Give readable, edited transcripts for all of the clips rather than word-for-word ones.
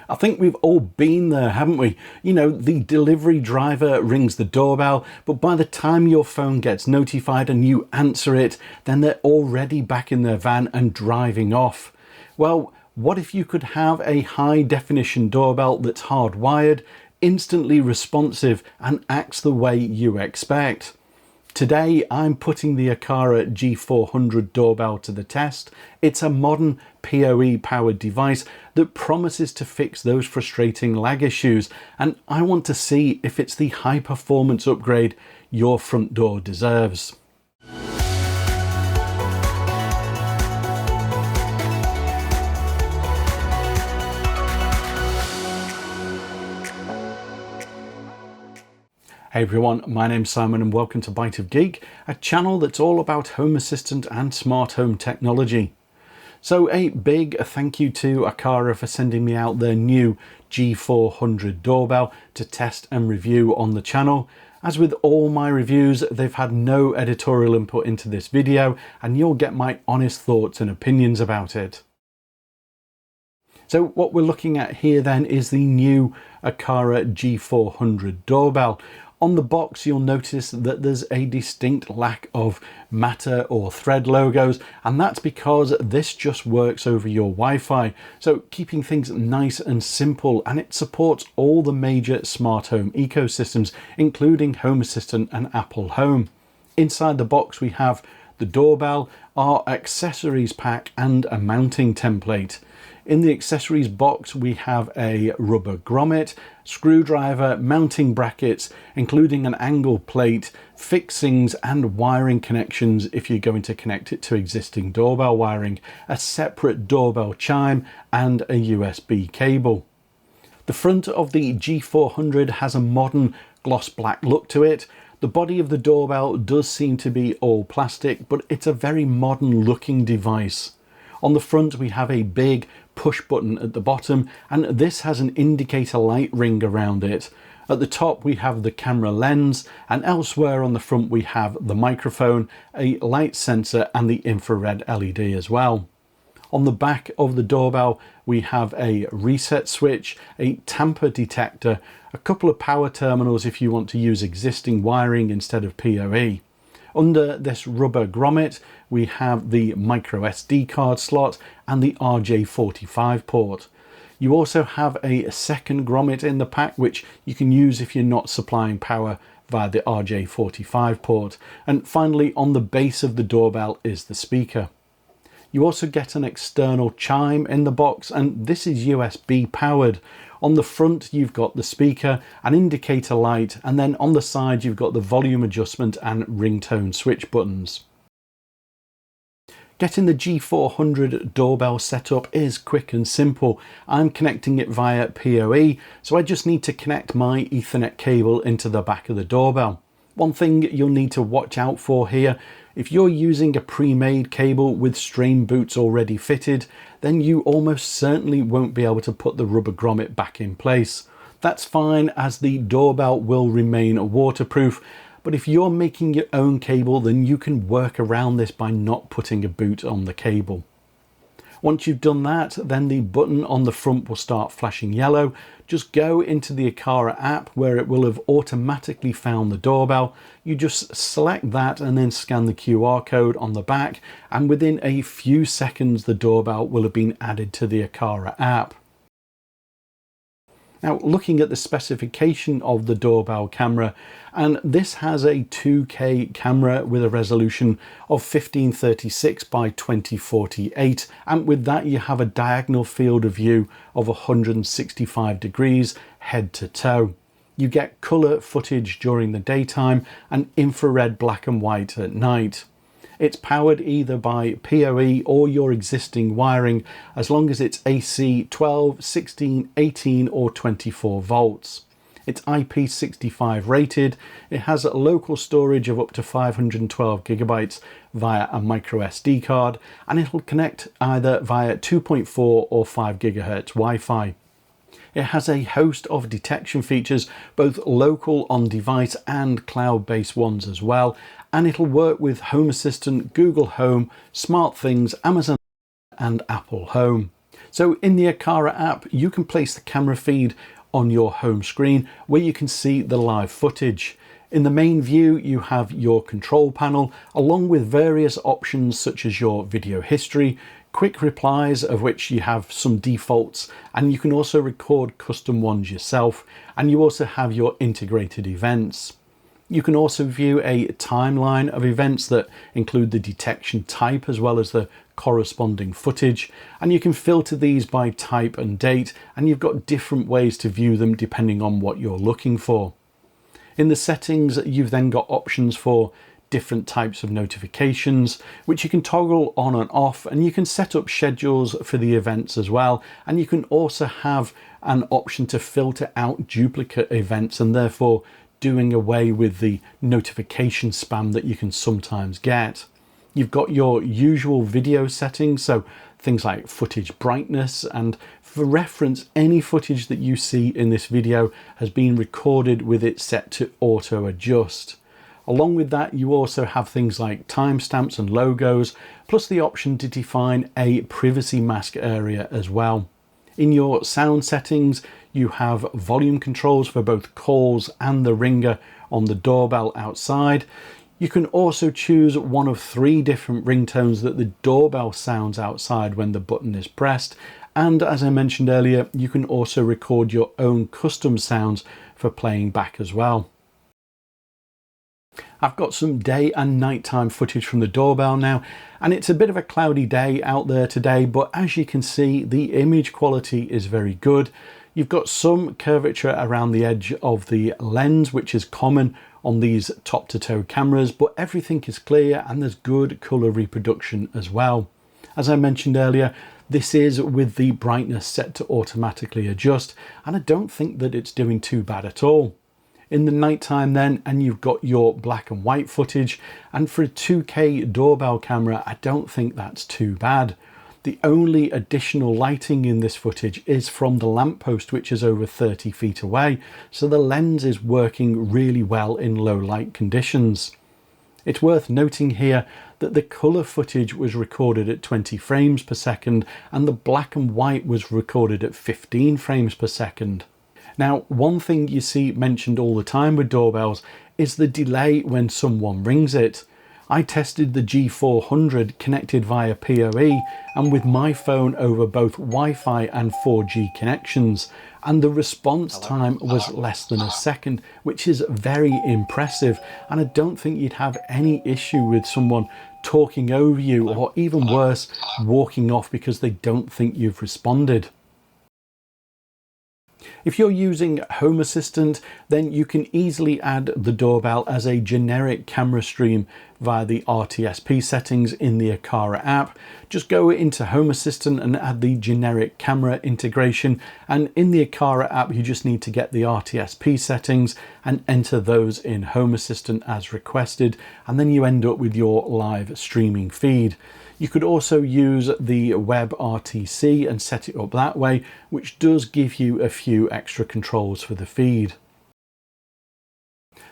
I think we've all been there, haven't we? You know, the delivery driver rings the doorbell, but by the time your phone gets notified and you answer it, then they're already back in their van and driving off. Well, what if you could have a high definition doorbell that's hardwired, instantly responsive, and acts the way you expect? Today, I'm putting the Aqara G400 doorbell to the test. It's a modern PoE powered device that promises to fix those frustrating lag issues, and I want to see if it's the high performance upgrade your front door deserves. Hey everyone, my name's Simon and welcome to Byte of Geek, a channel that's all about home assistant and smart home technology. So a big thank you to Aqara for sending me out their new G400 doorbell to test and review on the channel. As with all my reviews, they've had no editorial input into this video and you'll get my honest thoughts and opinions about it. So what we're looking at here then is the new Aqara G400 doorbell. On the box, you'll notice that there's a distinct lack of Matter or Thread logos, and that's because this just works over your Wi-Fi. So keeping things nice and simple, and it supports all the major smart home ecosystems, including Home Assistant and Apple Home. Inside the box, we have the doorbell, our accessories pack, and a mounting template. In the accessories box, we have a rubber grommet, screwdriver, mounting brackets, including an angle plate, fixings and wiring connections if you're going to connect it to existing doorbell wiring, a separate doorbell chime, and a USB cable. The front of the G400 has a modern gloss black look to it. The body of the doorbell does seem to be all plastic, but it's a very modern looking device. On the front, we have a big push button at the bottom, and this has an indicator light ring around it. At the top, we have the camera lens, and elsewhere on the front, we have the microphone, a light sensor, and the infrared LED as well. On the back of the doorbell, we have a reset switch, a tamper detector, a couple of power terminals if you want to use existing wiring instead of PoE. Under this rubber grommet, we have the micro SD card slot and the RJ45 port. You also have a second grommet in the pack, which you can use if you're not supplying power via the RJ45 port. And finally, on the base of the doorbell is the speaker. You also get an external chime in the box, and this is USB powered. On the front, you've got the speaker, an indicator light, and then on the side, you've got the volume adjustment and ringtone switch buttons. Getting the G400 doorbell set up is quick and simple. I'm connecting it via PoE, so I just need to connect my Ethernet cable into the back of the doorbell. One thing you'll need to watch out for here, if you're using a pre-made cable with strain boots already fitted, then you almost certainly won't be able to put the rubber grommet back in place. That's fine, as the doorbell will remain waterproof, but if you're making your own cable, then you can work around this by not putting a boot on the cable. Once you've done that, then the button on the front will start flashing yellow. Just go into the Aqara app where it will have automatically found the doorbell. You just select that and then scan the QR code on the back, and within a few seconds the doorbell will have been added to the Aqara app. Now, looking at the specification of the doorbell camera, and this has a 2K camera with a resolution of 1536 by 2048, and with that you have a diagonal field of view of 165 degrees head to toe. You get colour footage during the daytime and infrared black and white at night. It's powered either by PoE or your existing wiring, as long as it's AC 12, 16, 18 or 24 volts. It's IP65 rated, it has a local storage of up to 512 gigabytes via a micro SD card, and it'll connect either via 2.4 or 5 gigahertz Wi-Fi. It has a host of detection features, both local on device and cloud-based ones as well, and it'll work with Home Assistant, Google Home, SmartThings, Amazon and Apple Home. So in the Aqara app, you can place the camera feed on your home screen where you can see the live footage. In the main view, you have your control panel along with various options such as your video history, quick replies, of which you have some defaults, and you can also record custom ones yourself, and you also have your integrated events. You can also view a timeline of events that include the detection type as well as the corresponding footage, and you can filter these by type and date, and you've got different ways to view them depending on what you're looking for. In the settings, you've then got options for different types of notifications, which you can toggle on and off, and you can set up schedules for the events as well, and you can also have an option to filter out duplicate events and therefore doing away with the notification spam that you can sometimes get. You've got your usual video settings, so things like footage brightness, and for reference, any footage that you see in this video has been recorded with it set to auto adjust. Along with that, you also have things like timestamps and logos, plus the option to define a privacy mask area as well. In your sound settings, you have volume controls for both calls and the ringer on the doorbell outside. You can also choose one of 3 different ringtones that the doorbell sounds outside when the button is pressed. And as I mentioned earlier, you can also record your own custom sounds for playing back as well. I've got some day and nighttime footage from the doorbell now, and it's a bit of a cloudy day out there today, but as you can see, the image quality is very good. You've got some curvature around the edge of the lens, which is common on these top to toe cameras, but everything is clear and there's good color reproduction as well. As I mentioned earlier, this is with the brightness set to automatically adjust, and I don't think that it's doing too bad at all. In the nighttime then, and you've got your black and white footage, and for a 2K doorbell camera, I don't think that's too bad. The only additional lighting in this footage is from the lamppost, which is over 30 feet away, so the lens is working really well in low light conditions. It's worth noting here that the colour footage was recorded at 20 frames per second and the black and white was recorded at 15 frames per second. Now, one thing you see mentioned all the time with doorbells is the delay when someone rings it. I tested the G400 connected via PoE and with my phone over both Wi-Fi and 4G connections, and the response time was less than a second, which is very impressive, and I don't think you'd have any issue with someone talking over you, or even worse, walking off because they don't think you've responded. If you're using Home Assistant, then you can easily add the doorbell as a generic camera stream via the RTSP settings in the Aqara app. Just go into Home Assistant and add the generic camera integration, and in the Aqara app you just need to get the RTSP settings and enter those in Home Assistant as requested, and then you end up with your live streaming feed. You could also use the WebRTC and set it up that way, which does give you a few extra controls for the feed.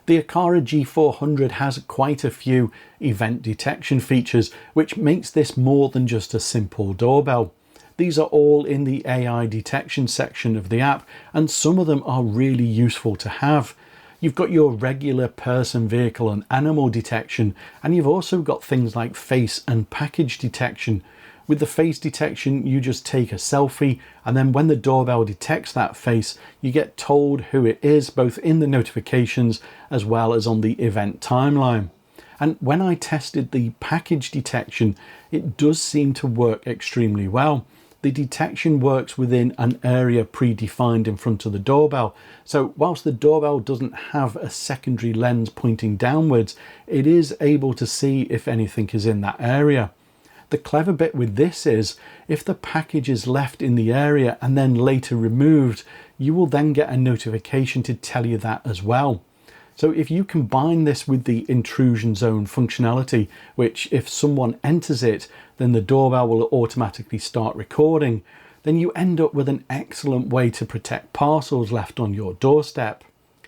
The Aqara G400 has quite a few event detection features, which makes this more than just a simple doorbell. These are all in the AI detection section of the app, and some of them are really useful to have. You've got your regular person, vehicle and animal detection, and you've also got things like face and package detection. With the face detection, you just take a selfie, and then when the doorbell detects that face, you get told who it is, both in the notifications as well as on the event timeline. And when I tested the package detection, it does seem to work extremely well. The detection works within an area predefined in front of the doorbell. So whilst the doorbell doesn't have a secondary lens pointing downwards, it is able to see if anything is in that area. The clever bit with this is, if the package is left in the area and then later removed, you will then get a notification to tell you that as well. So if you combine this with the intrusion zone functionality, which if someone enters it, then the doorbell will automatically start recording, then you end up with an excellent way to protect parcels left on your doorstep.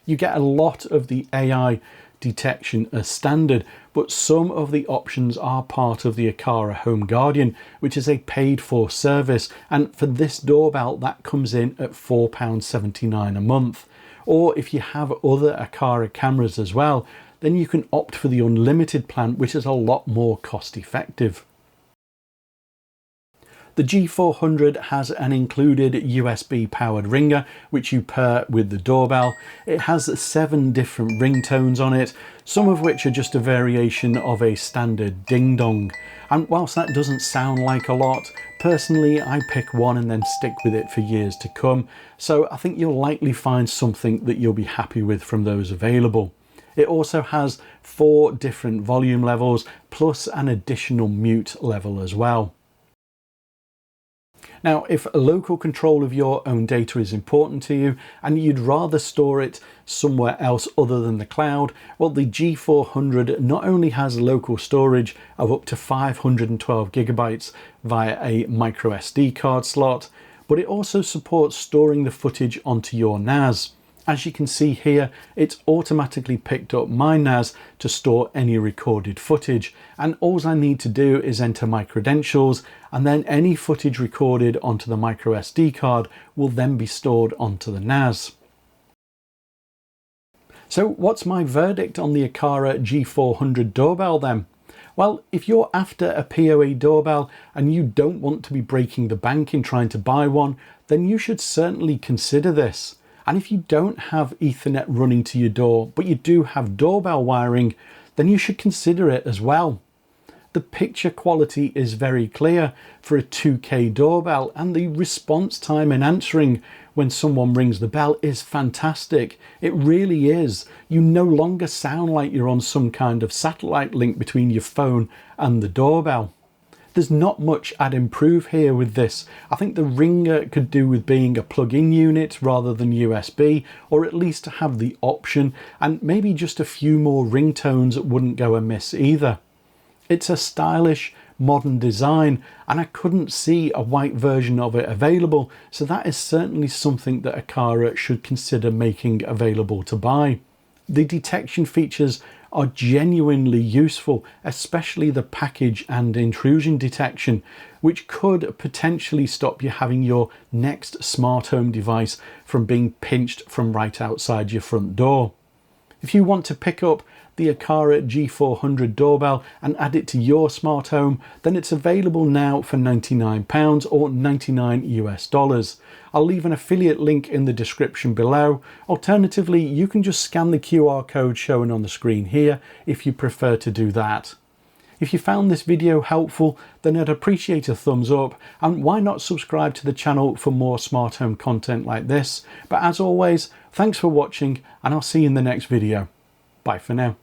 You get a lot of the AI detection as standard, but some of the options are part of the Aqara Home Guardian, which is a paid for service, and for this doorbell that comes in at £4.79 a month. Or if you have other Aqara cameras as well, then you can opt for the unlimited plan, which is a lot more cost effective. The G400 has an included USB powered ringer, which you pair with the doorbell. It has 7 different ringtones on it, some of which are just a variation of a standard ding dong. And whilst that doesn't sound like a lot, personally I pick one and then stick with it for years to come. So I think you'll likely find something that you'll be happy with from those available. It also has 4 different volume levels, plus an additional mute level as well. Now, if local control of your own data is important to you and you'd rather store it somewhere else other than the cloud, well, the G400 not only has local storage of up to 512 gigabytes via a micro SD card slot, but it also supports storing the footage onto your NAS. As you can see here, it's automatically picked up my NAS to store any recorded footage, and all I need to do is enter my credentials, and then any footage recorded onto the micro SD card will then be stored onto the NAS. So what's my verdict on the Aqara G400 doorbell then? Well, if you're after a PoE doorbell and you don't want to be breaking the bank in trying to buy one, then you should certainly consider this. And if you don't have Ethernet running to your door, but you do have doorbell wiring, then you should consider it as well. The picture quality is very clear for a 2K doorbell, and the response time in answering when someone rings the bell is fantastic. It really is. You no longer sound like you're on some kind of satellite link between your phone and the doorbell. There's not much I'd improve here with this. I think the ringer could do with being a plug-in unit rather than USB, or at least have the option, and maybe just a few more ringtones wouldn't go amiss either. It's a stylish, modern design, and I couldn't see a white version of it available, so that is certainly something that Aqara should consider making available to buy. The detection features are genuinely useful, especially the package and intrusion detection, which could potentially stop you having your next smart home device from being pinched from right outside your front door. If you want to pick up the Aqara G400 doorbell and add it to your smart home, then it's available now for £99 or $99 US. I'll leave an affiliate link in the description below. Alternatively, you can just scan the QR code shown on the screen here if you prefer to do that. If you found this video helpful, then I'd appreciate a thumbs up, and why not subscribe to the channel for more smart home content like this. But as always, thanks for watching, and I'll see you in the next video. Bye for now.